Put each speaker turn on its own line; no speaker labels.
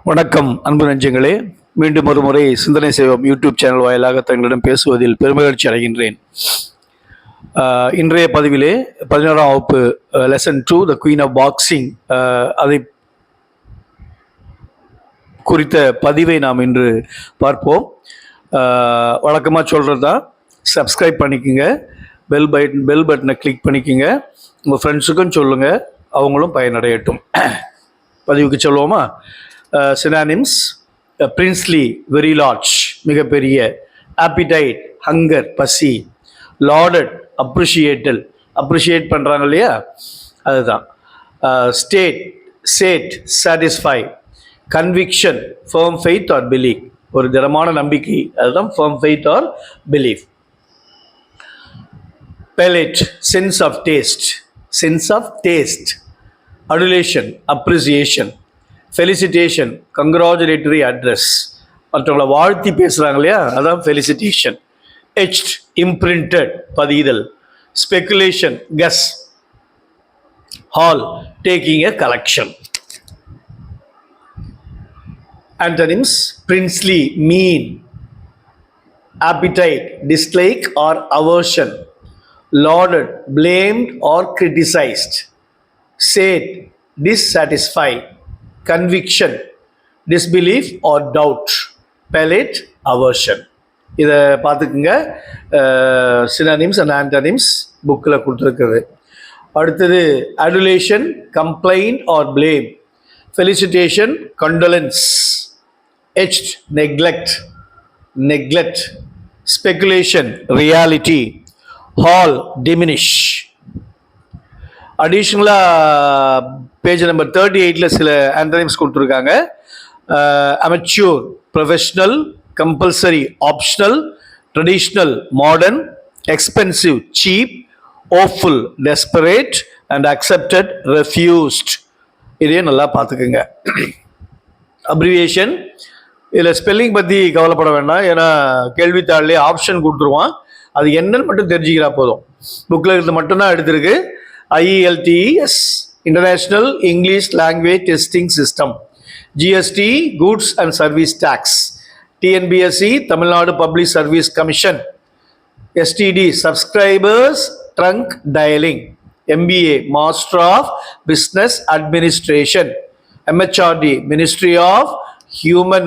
வணக்கம் அன்பு நெஞ்சங்களே, மீண்டும் ஒரு முறை சிந்தனை செய்வோம் யூடியூப் சேனல் வாயிலாக தங்களிடம் பேசுவதில் பெருமகிழ்ச்சி அடைகின்றேன். இன்றைய பதிவிலே 11ஆம் வகுப்பு lesson 2 the queen of boxing அதை குறித்த பதிவை நாம் இன்று பார்ப்போம். வழக்கமாக சொல்கிறது தான், சப்ஸ்கிரைப் பண்ணிக்கோங்க, பெல் பட்டனை கிளிக் பண்ணிக்கோங்க, உங்கள் ஃப்ரெண்ட்ஸுக்கும் சொல்லுங்கள், அவங்களும் பயனடையட்டும். பதிவுக்கு சொல்லுவோமா? சினானிம்ஸ்: பிரின்ஸ்லி, வெரி லார்ஜ், மிகப்பெரிய; ஆப்பிடைட், ஹங்கர், பசி; லார்டட், அப்ரிஷியேட்டல், அப்ரிஷியேட் பண்ணுறாங்க இல்லையா, அதுதான். State, sate, satisfy; conviction, firm faith or belief, ஒரு திடமான நம்பிக்கை, அதுதான் firm faith or belief. Palate, sense of taste, sense of taste. Adulation, appreciation. Felicitation, congratulatory address, மற்றவங்களை வாழ்த்தி பேசுகிறாங்க இல்லையா, அதான் ஃபெலிசிட்டேஷன். எச்ட், இம்ப்ரிண்டட், பதிதல். Speculation, guess. Haul, taking a collection. Antonyms: princely, mean; appetite, dislike or aversion; lauded, blamed or criticized; sate, dissatisfied; conviction, disbelief or doubt; palate, aversion. இதை பார்த்துக்குங்க. Synonyms and antonyms புக்கில் கொடுத்துருக்குது. அடுத்தது adulation, complaint or blame; felicitation, condolence; etched, neglect, neglect; speculation, reality; haul, diminish. அடிஷ்னலாக page number 38 சில antonyms கொடுத்துருக்காங்க. Amateur, professional; compulsory, optional; traditional, modern; expensive, cheap; awful, desperate; and accepted, refused. இதையும் நல்லா பார்த்துக்குங்க. Abbreviation, இதில் ஸ்பெல்லிங் பற்றி கவலைப்பட வேண்டாம், ஏன்னா கேள்வித்தாள்லேயே ஆப்ஷன் கொடுத்துருவான், அது என்னன்னு மட்டும் தெரிஞ்சுக்கிறா போதும். புக்கில் இருந்து மட்டும்தான் எடுத்திருக்கு. IELTS, International English Language Testing System; GST, Goods and Service Tax; TNBSC, Tamil Nadu Public Service Commission; STD, Subscribers Trunk Dialing; MBA, Master of Business Administration; MHRD, Ministry of Human